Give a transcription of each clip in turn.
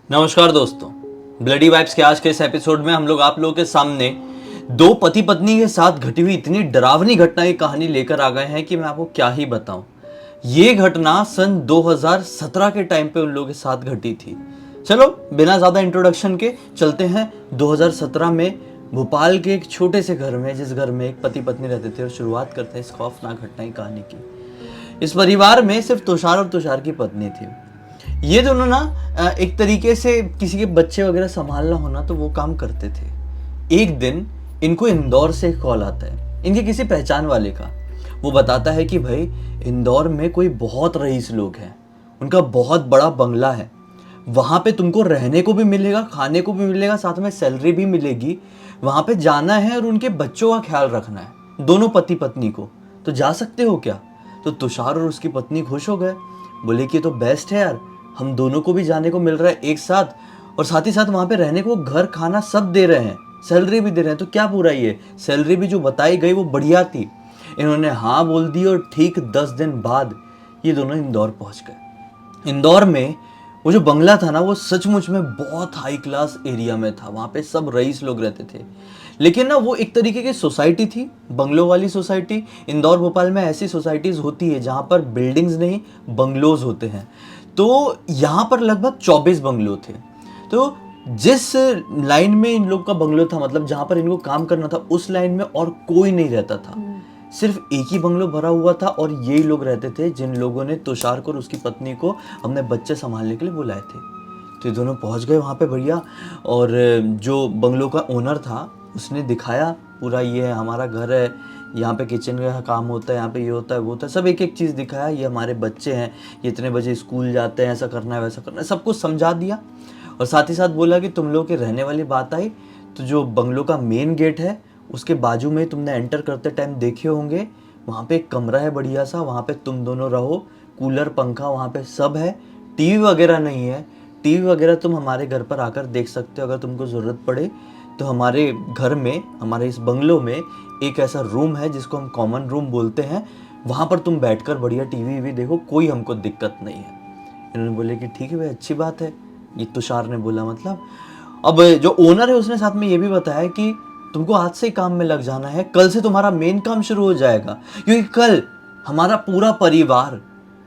नमस्कार दोस्तों, bloody vibes के आज के इस एपिसोड में हम लोग आप लोगों के सामने दो पति पत्नी के साथ घटी हुई इतनी डरावनी घटना की कहानी लेकर आ गए हैं कि मैं आपको क्या ही बताऊं। ये घटना सन 2017 के टाइम पे उन लोगों के साथ घटी थी। चलो बिना ज़्यादा इंट्रोडक्शन के चलते हैं 2017 में भोपाल के एक छोटे से घर में, जिस घर में एक पति पत्नी रहते थे, और शुरुआत करते हैं इस खौफनाक घटना की कहानी की। इस परिवार में सिर्फ तुषार और तुषार की पत्नी थी। ये दोनों ना एक तरीके से किसी के बच्चे वगैरह संभालना होना तो वो काम करते थे। एक दिन इनको इंदौर से एक कॉल आता है, इनके किसी पहचान वाले का। वो बताता है कि भाई इंदौर में कोई बहुत रईस लोग हैं, उनका बहुत बड़ा बंगला है, वहाँ पे तुमको रहने को भी मिलेगा, खाने को भी मिलेगा, साथ में सैलरी भी मिलेगी। वहाँ पे जाना है और उनके बच्चों का ख्याल रखना है, दोनों पति पत्नी को। तो जा सकते हो क्या? तो तुषार और उसकी पत्नी खुश हो गए, बोले कि ये तो बेस्ट है यार, हम दोनों को भी जाने को मिल रहा है एक साथ, और साथ ही साथ वहाँ पे रहने को घर खाना सब दे रहे हैं, सैलरी भी दे रहे हैं, तो क्या बुरा ही है। सैलरी भी जो बताई गई वो बढ़िया थी। इन्होंने हाँ बोल दी और ठीक 10 दिन बाद ये दोनों इंदौर पहुँच गए। इंदौर में वो जो बंगला था ना, वो सचमुच में बहुत हाई क्लास एरिया में था। वहाँ पे सब रईस लोग रहते थे, लेकिन ना वो एक तरीके की सोसाइटी थी, बंगलों वाली सोसाइटी। इंदौर भोपाल में ऐसी सोसाइटीज़ होती है जहाँ पर बिल्डिंग्स नहीं बंगलोज होते हैं। तो यहाँ पर लगभग 24 बंगलो थे। तो जिस लाइन में इन लोग का बंगलो था, मतलब जहाँ पर इनको काम करना था, उस लाइन में और कोई नहीं रहता था। सिर्फ एक ही बंगलो भरा हुआ था और यही लोग रहते थे जिन लोगों ने तुषार को और उसकी पत्नी को अपने बच्चे संभालने के लिए बुलाए थे। तो ये दोनों पहुंच गए वहाँ पे बढ़िया, और जो बंगलो का ओनर था उसने दिखाया पूरा, ये है हमारा घर है, यहाँ पे किचन का काम होता है, यहाँ पे ये होता है वो होता है, सब एक एक चीज़ दिखाया। ये हमारे बच्चे हैं, ये इतने बजे स्कूल जाते हैं, ऐसा करना है वैसा करना है, सब कुछ समझा दिया। और साथ ही साथ बोला कि तुम लोग के रहने वाली बात आई तो जो बंगलो का मेन गेट है उसके बाजू में तुमने एंटर करते टाइम देखे होंगे, वहाँ पे एक कमरा है बढ़िया सा, वहाँ पे तुम दोनों रहो, कूलर पंखा वहाँ पे सब है, टीवी वगैरह नहीं है। टीवी वगैरह तुम हमारे घर पर आकर देख सकते हो अगर तुमको ज़रूरत पड़े। तो हमारे घर में, हमारे इस बंगलो में एक ऐसा रूम है जिसको हम कॉमन रूम बोलते हैं, वहाँ पर तुम बैठकर बढ़िया टीवी भी देखो, कोई हमको दिक्कत नहीं है। इन्होंने बोले कि ठीक है भाई, अच्छी बात है। ये तुषार ने बोला मतलब। अब जो ओनर है उसने साथ में ये भी बताया कि तुमको आज से ही काम में लग जाना है, कल से तुम्हारा मेन काम शुरू हो जाएगा, क्योंकि कल हमारा पूरा परिवार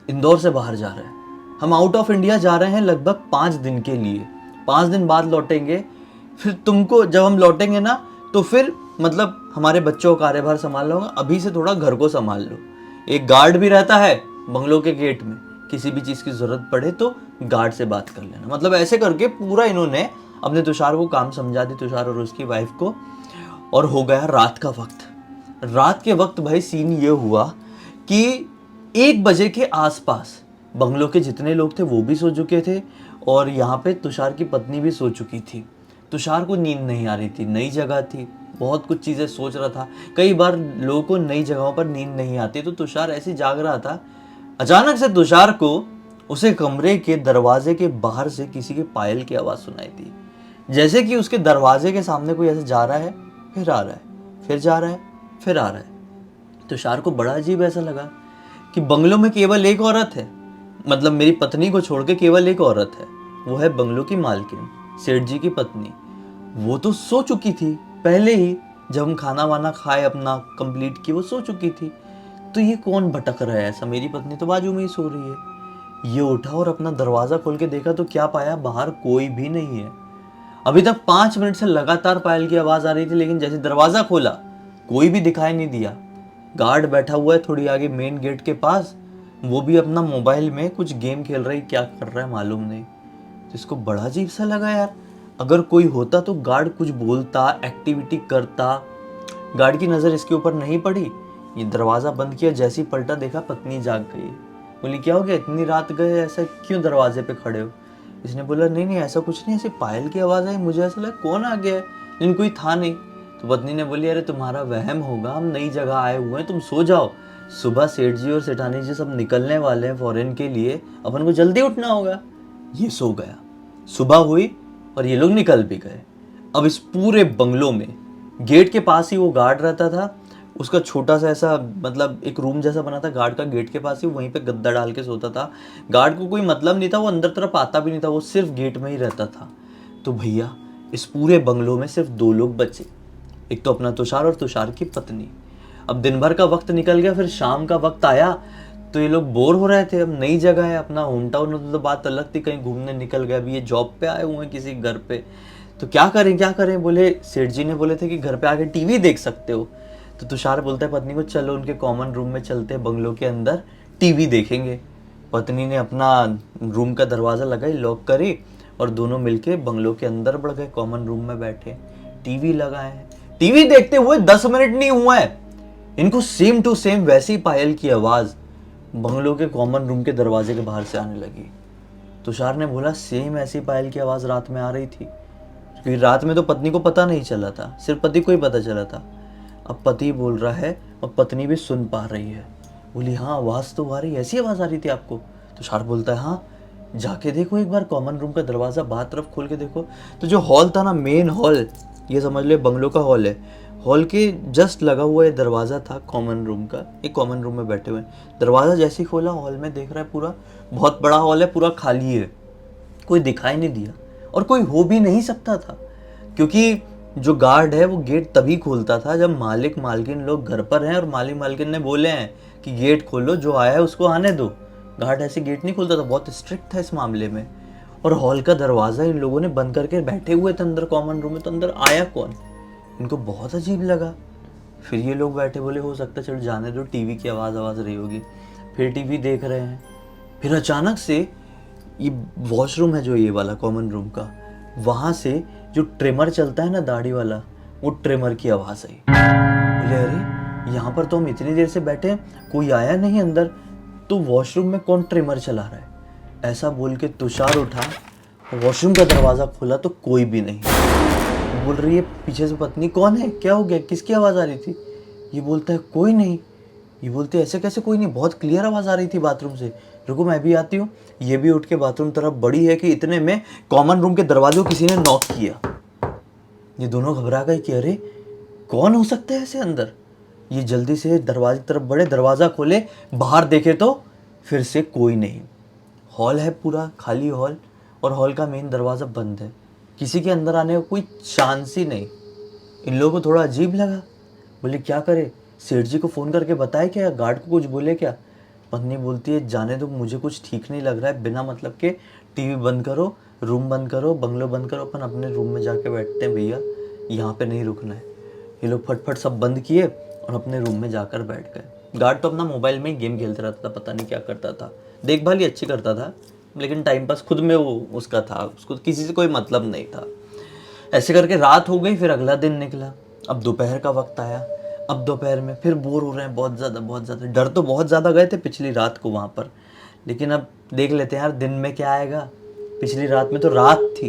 इंदौर से बाहर जा रहा है। हम आउट ऑफ इंडिया जा रहे हैं लगभग 5 दिन के लिए, 5 दिन बाद लौटेंगे। फिर तुमको जब हम लौटेंगे ना, तो फिर मतलब हमारे बच्चों का कार्यभार संभालना होगा, अभी से थोड़ा घर को संभाल लो। एक गार्ड भी रहता है बंगलों के गेट में, किसी भी चीज़ की ज़रूरत पड़े तो गार्ड से बात कर लेना। मतलब ऐसे करके पूरा इन्होंने अपने तुषार को काम समझा दी, तुषार और उसकी वाइफ को। और हो गया रात का वक्त। रात के वक्त भाई सीन ये हुआ कि 1 बजे के आसपास बंगलों के जितने लोग थे वो भी सो चुके थे, और यहाँ पे तुषार की पत्नी भी सो चुकी थी। तुषार को नींद नहीं आ रही थी, नई जगह थी, बहुत कुछ चीज़ें सोच रहा था। कई बार लोगों को नई जगहों पर नींद नहीं आती, तो तुषार ऐसे जाग रहा था। अचानक से तुषार को उसे कमरे के दरवाजे के बाहर से किसी के पायल की आवाज़ सुनाई दी, जैसे कि उसके दरवाजे के सामने कोई ऐसे जा रहा है, फिर आ रहा है, फिर जा रहा है, फिर आ रहा है। तुषार को बड़ा अजीब ऐसा लगा कि बंगलों में केवल एक औरत है, मतलब मेरी पत्नी को छोड़ के केवल एक औरत है, वो है बंगलों की मालकिन, सेठ जी की पत्नी। वो तो सो चुकी थी पहले ही, जब हम खाना वाना खाए अपना कंप्लीट की, वो सो चुकी थी। तो ये कौन भटक रहा है ऐसा? मेरी पत्नी तो बाजू में ही सो रही है। ये उठा और अपना दरवाज़ा खोल के देखा तो क्या पाया, बाहर कोई भी नहीं है। अभी तक 5 मिनट से लगातार पायल की आवाज़ आ रही थी, लेकिन जैसे दरवाज़ा खोला कोई भी दिखाई नहीं दिया। गार्ड बैठा हुआ है थोड़ी आगे मेन गेट के पास, वो भी अपना मोबाइल में कुछ गेम खेल रहा है, क्या कर रहा है मालूम नहीं। तो इसको बड़ा अजीब सा लगा यार, अगर कोई होता तो गार्ड कुछ बोलता, एक्टिविटी करता। गार्ड की नज़र इसके ऊपर नहीं पड़ी। ये दरवाज़ा बंद किया, जैसे ही पलटा देखा पत्नी जाग गई। बोली क्या हो गया, इतनी रात गए, ऐसा क्यों दरवाजे पे खड़े हो? इसने बोला नहीं नहीं ऐसा कुछ नहीं, ऐसे पायल की आवाज़ आई, मुझे ऐसा लगा कौन आ गया है, लेकिन कोई था नहीं। तो पत्नी ने बोली अरे तुम्हारा वहम होगा, हम नई जगह आए हुए हैं, तुम सो जाओ, सुबह सेठ जी और सेठानी जी सब निकलने वाले हैं फॉरेन के लिए, अपन को जल्दी उठना होगा। ये सो गया। सुबह हुई और ये लोग निकल भी गए। अब इस पूरे बंगलों में गेट के पास ही वो गार्ड रहता था, उसका छोटा सा ऐसा मतलब एक रूम जैसा बना था गार्ड का गेट के पास ही, वहीं पे गद्दा डाल के सोता था। गार्ड को कोई मतलब नहीं था, वो अंदर तरफ आता भी नहीं था, वो सिर्फ गेट में ही रहता था। तो भैया इस पूरे बंगलों में सिर्फ 2 लोग बचे, एक तो अपना तुषार और तुषार की पत्नी। अब दिन भर का वक्त निकल गया, फिर शाम का वक्त आया तो ये लोग बोर हो रहे थे। अब नई जगह है, अपना होम टाउन होता तो बात अलग थी, कहीं घूमने निकल गए। अभी ये जॉब पे आए हुए हैं किसी घर पे, तो क्या करें क्या करें। बोले सेठ जी ने बोले थे कि घर पे आके टीवी देख सकते हो। तो तुषार बोलता है पत्नी को चलो उनके कॉमन रूम में चलते हैं, बंगलों के अंदर टीवी देखेंगे। पत्नी ने अपना रूम का दरवाज़ा लगाई, लॉक करी, और दोनों मिलके बंगलों के अंदर बढ़ गए, कॉमन रूम में बैठे टीवी लगाए। टीवी देखते हुए 10 मिनट नहीं हुआ है, इनको सेम टू सेम वैसी पायल की आवाज़ बंगलों के कॉमन रूम के दरवाजे के बाहर से आने लगी। तुषार ने बोला सेम ऐसी पायल की आवाज़ रात में आ रही थी, क्योंकि रात में तो पत्नी को पता नहीं चला था, सिर्फ पति को ही पता चला था। अब पति बोल रहा है और पत्नी भी सुन पा रही है। बोली हाँ आवाज़ तो आ रही, ऐसी आवाज़ आ रही थी आपको? तुषार बोलता है हाँ, जाके देखो एक बार कॉमन रूम का दरवाज़ा बाहर तरफ खोल के देखो। तो जो हॉल था ना, मेन हॉल, ये समझ ले बंगलों का हॉल है, हॉल के जस्ट लगा हुआ ये दरवाज़ा था कॉमन रूम का। एक कॉमन रूम में बैठे हुए, दरवाज़ा जैसे ही खोला हॉल में देख रहा है पूरा बहुत बड़ा हॉल है, पूरा खाली है, कोई दिखाई नहीं दिया और कोई हो भी नहीं सकता था, क्योंकि जो गार्ड है वो गेट तभी खोलता था जब मालिक मालकिन लोग घर पर हैं और मालिक मालकिन ने बोले हैं कि गेट खोलो, जो आया है उसको आने दो। गार्ड ऐसे गेट नहीं खोलता था, बहुत स्ट्रिक्ट था इस मामले में। और हॉल का दरवाज़ा इन लोगों ने बंद करके बैठे हुए थे अंदर कॉमन रूम में, तो अंदर आया कौन? इनको बहुत अजीब लगा। फिर ये लोग बैठे, बोले हो सकता है चलो जाने दो, टीवी की आवाज़ रही होगी। फिर टीवी देख रहे हैं, फिर अचानक से ये वॉशरूम है जो ये वाला कॉमन रूम का, वहाँ से जो ट्रिमर चलता है ना दाढ़ी वाला, वो ट्रिमर की आवाज़ आई। बोले अरे यहाँ पर तो हम इतनी देर से बैठे हैं, कोई आया नहीं अंदर, तो वॉशरूम में कौन ट्रिमर चला रहा है? ऐसा बोल के तुषार उठा, वॉशरूम का दरवाज़ा खोला तो कोई भी नहीं। बोल रही है पीछे से पत्नी कौन है, क्या हो गया, किसकी आवाज़ आ रही थी? ये बोलता है कोई नहीं। ये बोलते ऐसे कैसे कोई नहीं, बहुत क्लियर आवाज़ आ रही थी बाथरूम से, रुको मैं भी आती हूँ। ये भी उठ के बाथरूम तरफ बढ़ी है कि इतने में कॉमन रूम के दरवाजे को किसी ने नॉक किया। ये दोनों घबरा गए कि अरे कौन हो सकता है ऐसे अंदर। ये जल्दी से दरवाजे की तरफ बढ़े, दरवाज़ा खोले, बाहर देखे तो फिर से कोई नहीं। हॉल है पूरा खाली हॉल, और हॉल का मेन दरवाज़ा बंद है, किसी के अंदर आने का कोई चांस ही नहीं। इन लोगों को थोड़ा अजीब लगा, बोले क्या करे, सेठ जी को फ़ोन करके बताए क्या, गार्ड को कुछ बोले क्या? पत्नी बोलती है जाने दो, मुझे कुछ ठीक नहीं लग रहा है, बिना मतलब के टीवी बंद करो, रूम बंद करो, बंगलो बंद करो, अपन अपने रूम में जाके बैठते हैं भैया, यहाँ पे नहीं रुकना है। ये लोग फटफट सब बंद किए और अपने रूम में जाकर बैठ गए। गार्ड तो अपना मोबाइल में ही गेम खेलता रहता था, पता नहीं क्या करता था, देखभाल ही अच्छी करता था, लेकिन टाइम पास खुद में वो उसका था, उसको किसी से कोई मतलब नहीं था। ऐसे करके रात हो गई, फिर अगला दिन निकला। अब दोपहर का वक्त आया। अब दोपहर में फिर बोर हो रहे हैं बहुत ज़्यादा। डर तो बहुत ज़्यादा गए थे पिछली रात को वहाँ पर, लेकिन अब देख लेते हैं यार दिन में क्या आएगा। पिछली रात में तो रात थी,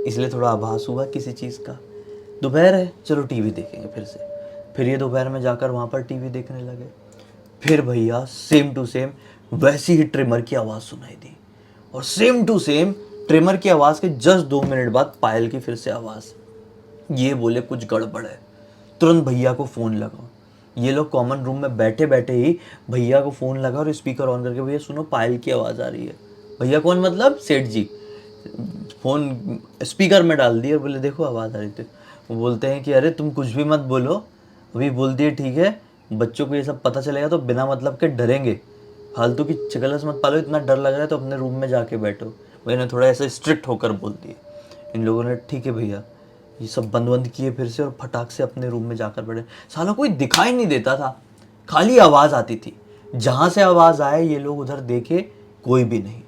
इसलिए थोड़ा आभास हुआ किसी चीज़ का। दोपहर है, चलो टीवी देखेंगे फिर से। फिर ये दोपहर में जाकर वहाँ पर टीवी देखने लगे। फिर भैया सेम टू सेम वैसी ही ट्रिमर की आवाज़ सुनाई दी, और सेम टू सेम ट्रिमर की आवाज़ के जस्ट 2 मिनट बाद पायल की फिर से आवाज़। ये बोले कुछ गड़बड़ है, तुरंत भैया को फ़ोन लगाओ। ये लोग कॉमन रूम में बैठे बैठे ही भैया को फ़ोन लगा और स्पीकर ऑन करके, भैया सुनो पायल की आवाज़ आ रही है। भैया कौन, मतलब सेठ जी। फ़ोन स्पीकर में डाल दिए और बोले देखो आवाज़ आ रही थी। वो बोलते हैं कि अरे तुम कुछ भी मत बोलो, अभी बोल दिए ठीक है, बच्चों को ये सब पता चलेगा तो बिना मतलब के डरेंगे, फालतू की चिकलस मत पालो, इतना डर लग रहा है तो अपने रूम में जाके बैठो। भैया ने थोड़ा ऐसा स्ट्रिक्ट होकर बोल दिए। इन लोगों ने ठीक है भैया, ये सब बंद किए फिर से, और फटाक से अपने रूम में जाकर बैठे। साला कोई दिखाई नहीं देता था, खाली आवाज़ आती थी, जहाँ से आवाज़ आए ये लोग उधर देखे, कोई भी नहीं।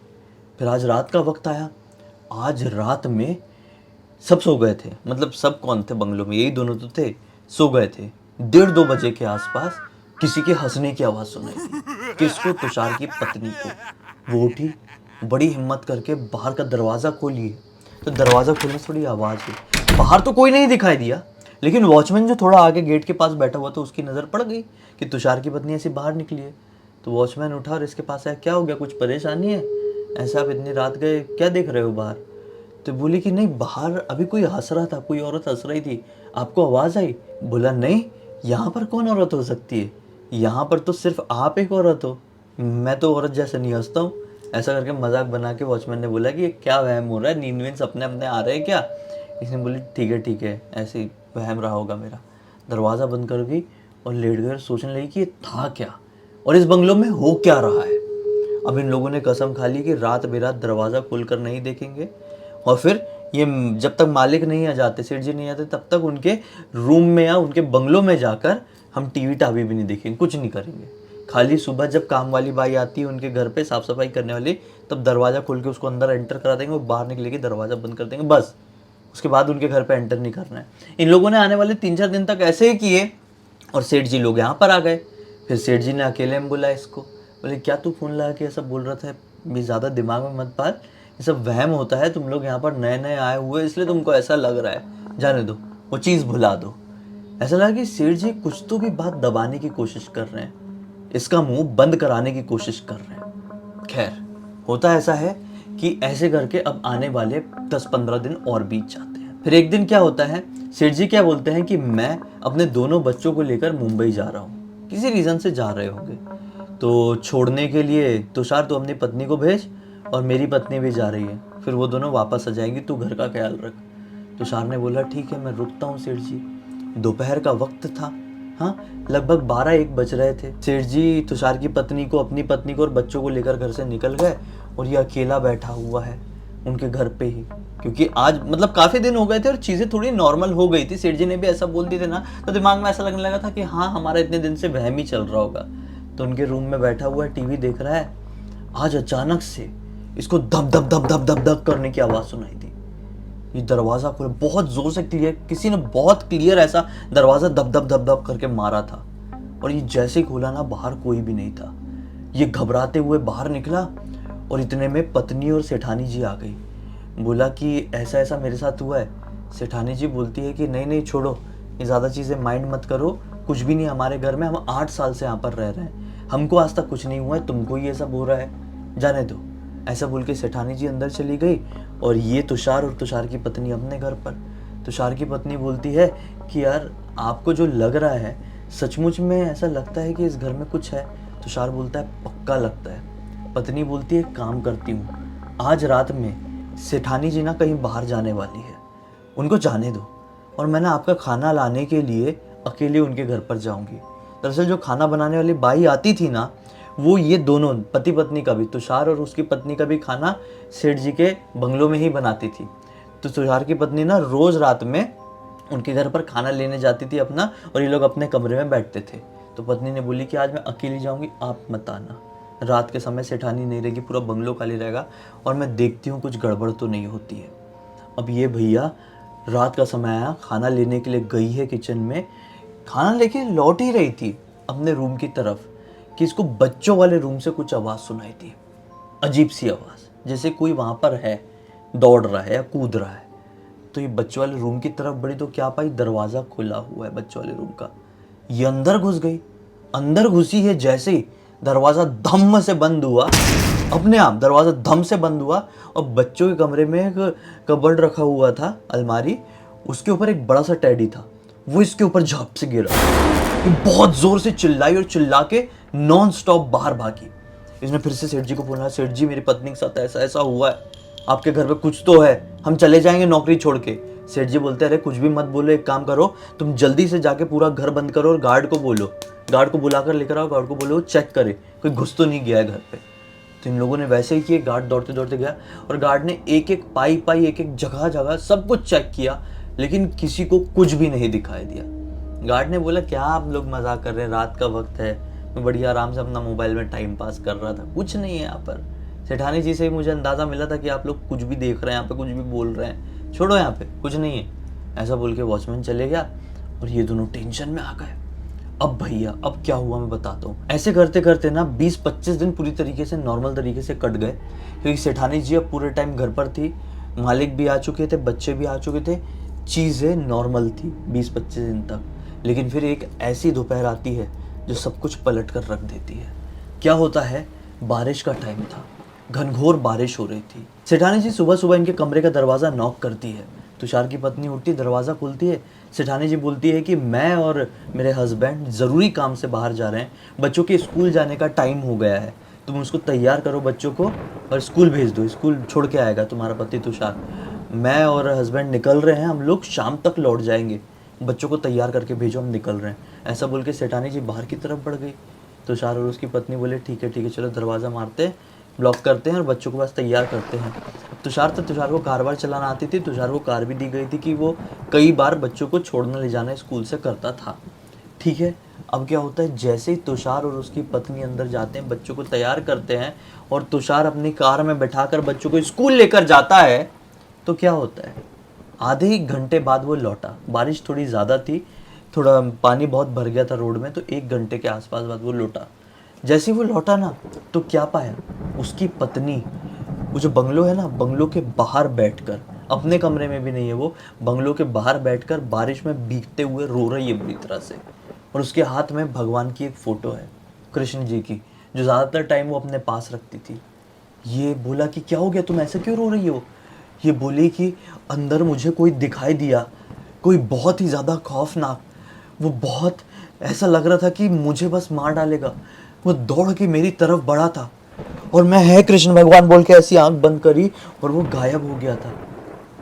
फिर आज रात का वक्त आया। आज रात में सब सो गए थे, मतलब सब कौन थे बंगलों में, यही दोनों तो थे, सो गए थे। 1:30-2 बजे के आसपास किसी के हंसने की आवाज़ सुनाई दी। किसको? तुषार की पत्नी को। वो उठी, बड़ी हिम्मत करके बाहर का दरवाज़ा खोलिए, तो दरवाज़ा खोलने से थोड़ी आवाज़ हुई। बाहर तो कोई नहीं दिखाई दिया, लेकिन वॉचमैन जो थोड़ा आगे गेट के पास बैठा हुआ था उसकी नज़र पड़ गई कि तुषार की पत्नी ऐसी बाहर निकली है। तो वॉचमैन उठा और इसके पास आया, क्या हो गया, कुछ परेशानी है, ऐसा आप इतनी रात गए, क्या देख रहे हो बाहर? तो बोली कि नहीं, बाहर अभी कोई हंस रहा था, कोई औरत हंस रही थी, आपको आवाज़ आई? बोला नहीं, यहाँ पर कौन औरत हो सकती है? यहाँ पर तो सिर्फ आप एक औरत हो, मैं तो औरत जैसे नहीं हंसता हूँ। ऐसा करके मजाक बना के वॉचमैन ने बोला कि ये क्या वहम हो रहा है, नींद वींद सपने अपने आ रहे हैं क्या? इसने बोली ठीक है, ऐसे ही वहम रहा होगा मेरा। दरवाज़ा बंद कर गई और लेट गई और सोचने लगी कि ये था क्या और इस बंगलों में हो क्या रहा है। अब इन लोगों ने कसम खा ली कि रात बेरात दरवाज़ा खोलकर नहीं देखेंगे, और फिर ये जब तक मालिक नहीं आ जाते, सेठ जी नहीं आते, तब तक उनके रूम में या उनके बंगलों में जाकर हम टीवी टावी भी नहीं देखेंगे, कुछ नहीं करेंगे। खाली सुबह जब काम वाली बाई आती है उनके घर पे साफ सफाई करने वाली, तब दरवाज़ा खोल के उसको अंदर एंटर करा देंगे, वो बाहर निकलेगी दरवाज़ा बंद कर देंगे, बस। उसके बाद उनके घर पे एंटर नहीं करना है। इन लोगों ने आने वाले 3-4 दिन तक ऐसे ही किए और सेठ जी लोग यहाँ पर आ गए। फिर सेठ जी ने अकेले में बुलाया इसको, बोले क्या तू फ़ोन लगा के ऐसा बोल रहा था, भी ज़्यादा दिमाग में मत पाल, ये सब वहम होता है, तुम लोग यहाँ पर नए नए आए हुए इसलिए तुमको ऐसा लग रहा है, जाने दो, वो चीज़ भुला दो। ऐसा लगा कि सेठ जी कुछ तो भी बात दबाने की कोशिश कर रहे हैं, इसका मुंह बंद कराने की कोशिश कर रहे हैं। खैर, होता ऐसा है कि ऐसे करके अब आने वाले 10-15 दिन और बीत जाते हैं। फिर एक दिन क्या होता है, सेठ जी क्या बोलते हैं कि मैं अपने दोनों बच्चों को लेकर मुंबई जा रहा हूँ, किसी रीज़न से जा रहे होंगे, तो छोड़ने के लिए तुषार तू अपनी पत्नी को भेज और मेरी पत्नी भी जा रही है, फिर वो दोनों वापस आ जाएंगी, तू घर का ख्याल रख। तुषार ने बोला ठीक है मैं रुकता हूँ सेठ जी। दोपहर का वक्त था, हाँ लगभग 12-1 बज रहे थे। सेठ जी तुषार की पत्नी को, अपनी पत्नी को और बच्चों को लेकर घर से निकल गए और ये अकेला बैठा हुआ है उनके घर पे ही, क्योंकि आज मतलब काफ़ी दिन हो गए थे और चीज़ें थोड़ी नॉर्मल हो गई थी। सेठ जी ने भी ऐसा बोल दिए थे ना, तो दिमाग में ऐसा लगने लगा था कि हाँ हमारा इतने दिन से वहम ही चल रहा होगा। तो उनके रूम में बैठा हुआ है, टीवी देख रहा है। आज अचानक से इसको धप धप धप धप धप धप करने की आवाज़ सुनाई दी। ये दरवाज़ा खोला बहुत ज़ोर से, क्लियर, किसी ने बहुत क्लियर ऐसा दरवाज़ा धप धप धप धप करके मारा था। और ये जैसे ही खोला ना, बाहर कोई भी नहीं था। ये घबराते हुए बाहर निकला और इतने में पत्नी और सेठानी जी आ गई। बोला कि ऐसा ऐसा मेरे साथ हुआ है। सेठानी जी बोलती है कि नहीं नहीं छोड़ो, ये ज़्यादा चीज़ें माइंड मत करो, कुछ भी नहीं हमारे घर में, हम 8 साल से यहाँ पर रह रहे हैं, हमको आज तक कुछ नहीं हुआ है, तुमको ही ये सब हो रहा है, जाने दो। ऐसा बोल के सेठानी जी अंदर चली गई और ये तुषार और तुषार की पत्नी अपने घर पर। तुषार की पत्नी बोलती है कि यार आपको जो लग रहा है सचमुच में ऐसा लगता है कि इस घर में कुछ है? तुषार बोलता है पक्का लगता है। पत्नी बोलती है काम करती हूँ, आज रात में सेठानी जी ना कहीं बाहर जाने वाली है, उनको जाने दो, और मैं ना आपका खाना लाने के लिए अकेले उनके घर पर जाऊंगी। दरअसल जो खाना बनाने वाली बाई आती थी ना, वो ये दोनों पति पत्नी का भी, तुषार और उसकी पत्नी का भी खाना सेठ जी के बंगलों में ही बनाती थी। तो तुषार की पत्नी ना रोज़ रात में उनके घर पर खाना लेने जाती थी अपना, और ये लोग अपने कमरे में बैठते थे। तो पत्नी ने बोली कि आज मैं अकेली जाऊंगी, आप मत आना, रात के समय सेठानी नहीं रहेगी, पूरा बंगलो खाली रहेगा और मैं देखती हूँ कुछ गड़बड़ तो नहीं होती है। अब ये भैया रात का समय आया, खाना लेने के लिए गई है किचन में, खाना लेके लौट ही रही थी अपने रूम की तरफ कि इसको बच्चों वाले रूम से कुछ आवाज़ सुनाई दी, अजीब सी आवाज़, जैसे कोई वहाँ पर है, दौड़ रहा है या कूद रहा है। तो ये बच्चों वाले रूम की तरफ बढ़ी तो क्या पाई, दरवाज़ा खुला हुआ है बच्चों वाले रूम का। ये अंदर घुस गई। अंदर घुसी है जैसे ही दरवाज़ा धम से बंद हुआ, अपने आप दरवाज़ा धम से बंद हुआ, और बच्चों के कमरे में एक कबर्ड रखा हुआ था, अलमारी, उसके ऊपर एक बड़ा सा टेडी था, वो इसके ऊपर झाप से गिरा। ये बहुत ज़ोर से चिल्लाई और चिल्ला के नॉन स्टॉप बाहर भागी। इसने फिर से सेठ जी को बोला, सेठ जी मेरी पत्नी के साथ ऐसा ऐसा हुआ है, आपके घर पे कुछ तो है, हम चले जाएंगे नौकरी छोड़ के। सेठ जी बोलते अरे कुछ भी मत बोलो, एक काम करो तुम जल्दी से जाके पूरा घर बंद करो और गार्ड को बोलो, गार्ड को बुलाकर लेकर आओ, गार्ड को बोलो चेक करे कोई घुस तो नहीं गया है घर पे। तो इन लोगों ने वैसे ही किए, गार्ड दौड़ते दौड़ते गया और गार्ड ने एक एक पाई पाई, एक एक जगह जगह सब कुछ चेक किया, लेकिन किसी को कुछ भी नहीं दिखाई दिया। गार्ड ने बोला क्या आप लोग मजाक कर रहे हैं, रात का वक्त है, मैं बढ़िया आराम से अपना मोबाइल में टाइम पास कर रहा था, कुछ नहीं है यहाँ पर। सेठानी जी से ही मुझे अंदाज़ा मिला था कि आप लोग कुछ भी देख रहे हैं, यहाँ पे कुछ भी बोल रहे हैं, छोड़ो यहाँ पे कुछ नहीं है। ऐसा बोल के वॉचमैन चले गया और ये दोनों टेंशन में आ गए। अब भैया अब क्या हुआ मैं बताता हूँ। ऐसे करते करते ना 20-25 दिन पूरी तरीके से नॉर्मल तरीके से कट गए, क्योंकि सेठानी जी अब पूरे टाइम घर पर थी, मालिक भी आ चुके थे, बच्चे भी आ चुके थे, चीज़ें नॉर्मल थी 20-25 दिन तक। लेकिन फिर एक ऐसी दोपहर आती है जो सब कुछ पलट कर रख देती है। क्या होता है, बारिश का टाइम था, घनघोर बारिश हो रही थी। सेठानी जी सुबह सुबह इनके कमरे का दरवाज़ा नॉक करती है, तुषार की पत्नी उठती, दरवाज़ा खोलती है, सेठानी जी बोलती है कि मैं और मेरे हस्बैंड ज़रूरी काम से बाहर जा रहे हैं, बच्चों के स्कूल जाने का टाइम हो गया है, तुम उसको तैयार करो बच्चों को और स्कूल भेज दो, स्कूल छोड़ के आएगा तुम्हारा पति तुषार। मैं और हस्बैंड निकल रहे हैं, हम लोग शाम तक लौट जाएंगे, बच्चों को तैयार करके भेजो, हम निकल रहे हैं। ऐसा बोल के सेठानी जी बाहर की तरफ बढ़ गई। तुषार और उसकी पत्नी बोले ठीक है चलो, दरवाज़ा मारते हैं, ब्लॉक करते हैं और बच्चों को बस तैयार करते हैं। अब तुषार को कार वार चलाना आती थी, तुषार को कार भी दी गई थी कि वो कई बार बच्चों को छोड़ने ले जाना स्कूल से करता था। ठीक है, अब क्या होता है, जैसे ही तुषार और उसकी पत्नी अंदर जाते हैं, बच्चों को तैयार करते हैं और तुषार अपनी कार में बैठाकर बच्चों को स्कूल लेकर जाता है, तो क्या होता है, आधे ही घंटे बाद वो लौटा। बारिश थोड़ी ज़्यादा थी, थोड़ा पानी बहुत भर गया था रोड में, तो 1 घंटे के आसपास बाद वो लौटा। जैसे ही वो लौटा ना, तो क्या पाया, उसकी पत्नी वो जो बंगलो है ना, बंगलो के बाहर बैठकर, अपने कमरे में भी नहीं है वो, बंगलो के बाहर बैठकर बारिश में भीगते हुए रो रही है बुरी तरह से। और उसके हाथ में भगवान की एक फ़ोटो है, कृष्ण जी की, जो ज़्यादातर टाइम वो अपने पास रखती थी। ये बोला कि क्या हो गया, तुम ऐसे क्यों रो रही हो? ये बोली कि अंदर मुझे कोई दिखाई दिया, कोई बहुत ही ज़्यादा खौफनाक, वो बहुत ऐसा लग रहा था कि मुझे बस मार डालेगा। वो दौड़ के मेरी तरफ बढ़ा था और मैं है कृष्ण भगवान बोल के ऐसी आंख बंद करी और वो गायब हो गया था।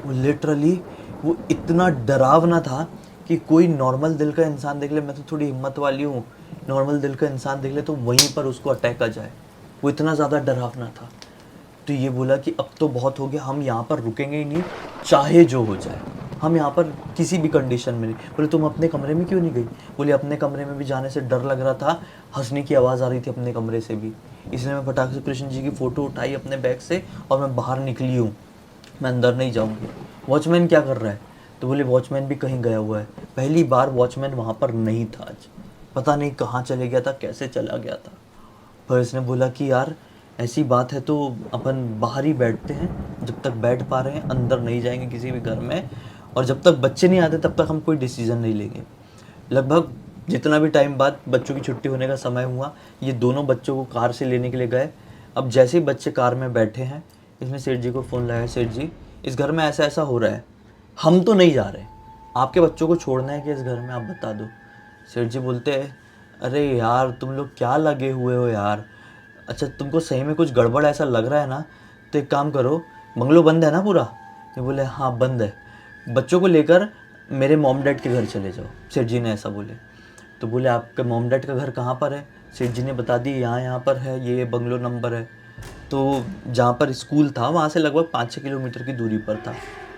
वो लिटरली वो इतना डरावना था कि कोई नॉर्मल दिल का इंसान देख ले, मैं तो थोड़ी हिम्मत वाली हूँ, नॉर्मल दिल का इंसान देख ले तो वहीं पर उसको अटैक आ जाए, वो इतना ज़्यादा डरावना था। तो ये बोला कि अब तो बहुत हो गया, हम यहाँ पर रुकेंगे ही नहीं, चाहे जो हो जाए, हम यहाँ पर किसी भी कंडीशन में नहीं। बोले तुम अपने कमरे में क्यों नहीं गई? बोले अपने कमरे में भी जाने से डर लग रहा था, हंसने की आवाज़ आ रही थी अपने कमरे से भी, इसलिए मैं फटाक से कृष्ण जी की फ़ोटो उठाई अपने बैग से और मैं बाहर निकली हूँ, मैं अंदर नहीं जाऊँगी। वॉचमैन क्या कर रहा है? तो बोले वॉचमैन भी कहीं गया हुआ है। पहली बार वॉचमैन वहाँ पर नहीं था आज, पता नहीं कहाँ चले गया था, कैसे चला गया था। पर इसने बोला कि यार ऐसी बात है तो अपन बाहर ही बैठते हैं, जब तक बैठ पा रहे हैं, अंदर नहीं जाएंगे किसी भी घर में, और जब तक बच्चे नहीं आते तब तक हम कोई डिसीजन नहीं लेंगे। लगभग जितना भी टाइम बाद बच्चों की छुट्टी होने का समय हुआ, ये दोनों बच्चों को कार से लेने के लिए गए। अब जैसे ही बच्चे कार में बैठे हैं, इसने सेठ जी को फ़ोन लगाया, सेठ जी इस घर में ऐसा ऐसा हो रहा है, हम तो नहीं जा रहे, आपके बच्चों को छोड़ना है कि इस घर में, आप बता दो। सेठ जी बोलते हैं अरे यार तुम लोग क्या लगे हुए हो यार, अच्छा तुमको सही में कुछ गड़बड़ ऐसा लग रहा है ना, तो एक काम करो, बंगलो बंद है ना पूरा? ये बोले हाँ बंद है, बच्चों को लेकर मेरे मॉम डैड के घर चले जाओ, सेठ जी ने ऐसा बोले। तो बोले आपके मॉम डैड का घर कहाँ पर है? सेठ जी ने बता दी यहाँ यहाँ पर है, ये बंगलो नंबर है। तो जहाँ पर स्कूल था वहाँ से लगभग 5-6 किलोमीटर की दूरी पर था।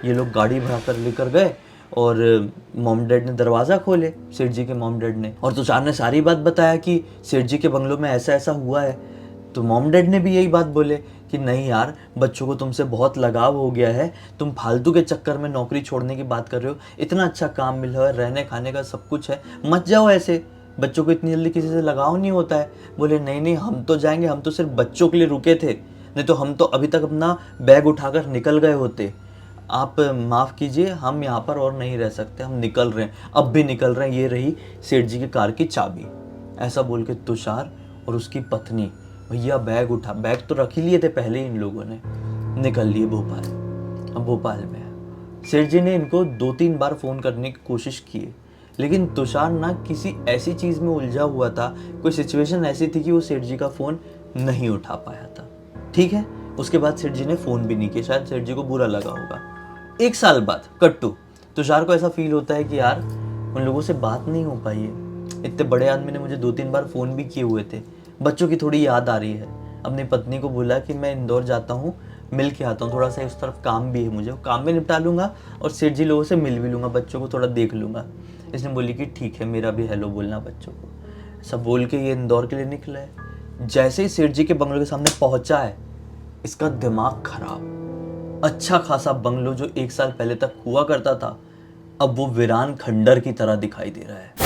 ये लोग गाड़ी भरा कर लेकर गए और मॉम डैड ने दरवाज़ा खोले, सेठ जी के मॉम डैड ने, और तुषार ने सारी बात बताया कि सेठ जी के बंगलों में ऐसा ऐसा हुआ है। तो मॉम डैड ने भी यही बात बोले कि नहीं यार, बच्चों को तुमसे बहुत लगाव हो गया है, तुम फालतू के चक्कर में नौकरी छोड़ने की बात कर रहे हो, इतना अच्छा काम मिला है, रहने खाने का सब कुछ है, मत जाओ ऐसे, बच्चों को इतनी जल्दी किसी से लगाव नहीं होता है। बोले नहीं नहीं हम तो जाएंगे, हम तो सिर्फ बच्चों के लिए रुके थे, नहीं तो हम तो अभी तक अपना बैग उठाकर निकल गए होते। आप माफ़ कीजिए, हम यहाँ पर और नहीं रह सकते, हम निकल रहे हैं, अब भी निकल रहे हैं, ये रही सेठ जी की कार की चाबी। ऐसा बोल के तुषार और उसकी पत्नी भैया बैग उठा, बैग तो रख ही लिए थे पहले ही इन लोगों ने, निकल लिए भोपाल। अब भोपाल में सेठ जी ने इनको 2-3 बार फ़ोन करने की कोशिश की, लेकिन तुषार ना किसी ऐसी चीज़ में उलझा हुआ था, कोई सिचुएशन ऐसी थी कि वो सेठ जी का फ़ोन नहीं उठा पाया था। ठीक है, उसके बाद सेठ जी ने फ़ोन भी नहीं किया, शायद सेठ जी को बुरा लगा होगा। 1 साल बाद कट्टू, तुषार को ऐसा फील होता है कि यार उन लोगों से बात नहीं हो पाई है, इतने बड़े आदमी ने मुझे 2-3 बार फ़ोन भी किए हुए थे, बच्चों की थोड़ी याद आ रही है। अपनी पत्नी को बोला कि मैं इंदौर जाता हूँ, मिल के आता हूँ, थोड़ा सा उस तरफ काम भी है मुझे, काम भी निपटा लूँगा और सेठ जी लोगों से मिल भी लूँगा, बच्चों को थोड़ा देख लूँगा। इसने बोली कि ठीक है, मेरा भी हेलो बोलना बच्चों को। सब बोल के ये इंदौर के लिए निकला है। जैसे ही सेठ जी के बंगले के सामने पहुँचा है, इसका दिमाग खराब। अच्छा खासा बंगलो जो 1 साल पहले तक हुआ करता था, अब वो वीरान खंडर की तरह दिखाई दे रहा है।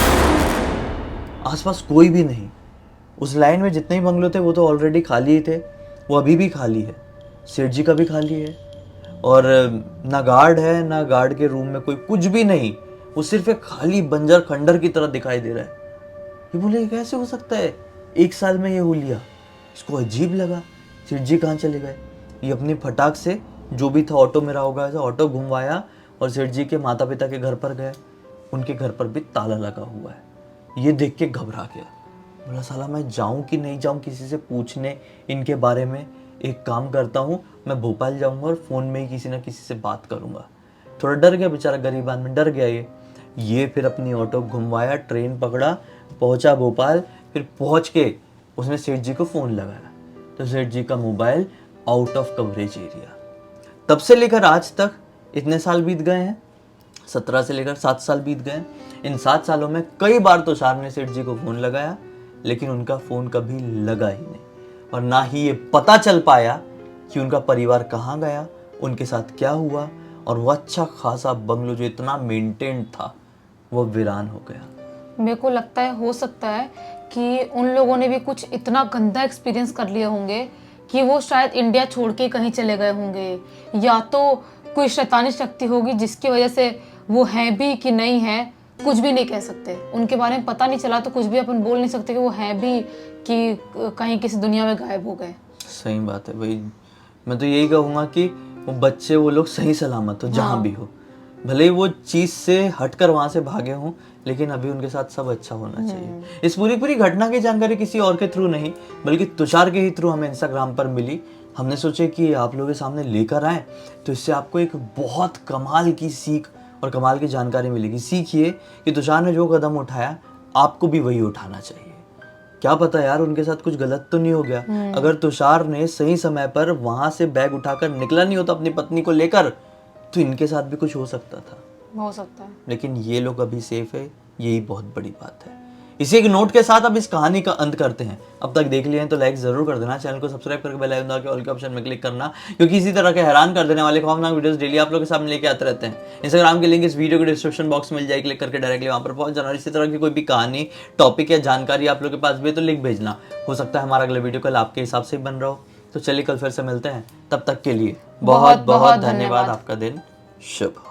आसपास कोई भी नहीं, उस लाइन में जितने ही बंगलो थे वो तो ऑलरेडी खाली ही थे, वो अभी भी खाली है, सेठ जी का भी खाली है, और ना गार्ड है, ना गार्ड के रूम में कोई, कुछ भी नहीं, वो सिर्फ एक खाली बंजर खंडर की तरह दिखाई दे रहा है। ये बोले कैसे हो सकता है 1 साल में ये हुलिया? इसको अजीब लगा, सेठ जी कहाँ चले गए? ये अपनी फटाक से जो भी था ऑटो में रहा होगा, ऐसा ऑटो घुमवाया और सेठ जी के माता पिता के घर पर गए, उनके घर पर भी ताला लगा हुआ है। ये देख के घबरा गया, बोला साला मैं जाऊं कि नहीं जाऊं किसी से पूछने इनके बारे में। एक काम करता हूँ, मैं भोपाल जाऊंगा और फ़ोन में ही किसी ना किसी से बात करूंगा। थोड़ा डर गया बेचारा, गरीब आदमी डर गया ये फिर अपनी ऑटो घुमवाया, ट्रेन पकड़ा, पहुंचा भोपाल। फिर पहुंच के उसने सेठ जी को फ़ोन लगाया तो सेठ जी का mobile out of coverage area. तब से लेकर आज तक इतने साल बीत गए हैं, 17 से लेकर 7 साल बीत गए। इन 7 सालों में कई बार तुषार ने सेठ जी को फ़ोन लगाया, लेकिन उनका फ़ोन कभी लगा ही नहीं, और ना ही ये पता चल पाया कि उनका परिवार कहाँ गया, उनके साथ क्या हुआ, और वो अच्छा खासा बंगलो जो इतना मेंटेन्ड था वो वीरान हो गया। मेरे को लगता है हो सकता है कि उन लोगों ने भी कुछ इतना गंदा एक्सपीरियंस कर लिए होंगे कि वो शायद इंडिया छोड़ के कहीं चले गए होंगे, या तो कोई शैतानी शक्ति होगी जिसकी वजह से वो हैं भी कि नहीं है, कुछ भी नहीं कह सकते। उनके बारे में पता नहीं चला तो कुछ भी अपन बोल नहीं सकते कि वो हैं भी कि कहीं किसी दुनिया में गायब हो गए। सही बात है भाई, मैं तो यही कहूँगा कि वो बच्चे वो लोग सही सलामत हो जहाँ भी हो, भले ही वो चीज़ से हटकर वहाँ से भागे हों, लेकिन अभी उनके साथ सब अच्छा होना चाहिए। इस पूरी घटना की जानकारी किसी और के थ्रू नहीं बल्कि तुषार के ही थ्रू हमें इंस्टाग्राम पर मिली। हमने सोचे कि आप लोगों के सामने लेकर आए तो इससे आपको एक बहुत कमाल की सीख और कमाल की जानकारी मिलेगी। सीखिए कि तुषार ने जो कदम उठाया आपको भी वही उठाना चाहिए। क्या पता यार उनके साथ कुछ गलत तो नहीं हो गया। अगर तुषार ने सही समय पर वहां से बैग उठाकर निकला नहीं होता अपनी पत्नी को लेकर तो इनके साथ भी कुछ हो सकता था, हो सकता है। लेकिन ये लोग अभी सेफ है, यही बहुत बड़ी बात है। इसी एक नोट के साथ अब इस कहानी का अंत करते हैं। अब तक देख लिए हैं तो लाइक जरूर कर देना, चैनल को सब्सक्राइब करके बेल आइकन दबा के ऑल के ऑप्शन में क्लिक करना, क्योंकि इसी तरह के हैरान कर देने वाले खौफनाक वीडियोस डेली आप लोगों के सामने लेके आते रहते हैं। इंस्टाग्राम की लिंक इस वीडियो के डिस्क्रिप्शन बॉक्स में मिल जाएगी, क्लिक करके डायरेक्टली वहां पर पहुंच जाना। और इसी तरह की कोई भी कहानी, टॉपिक या जानकारी आप लोग के पास भी है तो लिंक भेजना, हो सकता है हमारा अगला वीडियो कल आपके हिसाब से ही बन रहा हो। तो चलिए कल फिर से मिलते हैं, तब तक के लिए बहुत बहुत धन्यवाद। आपका दिन शुभ हो।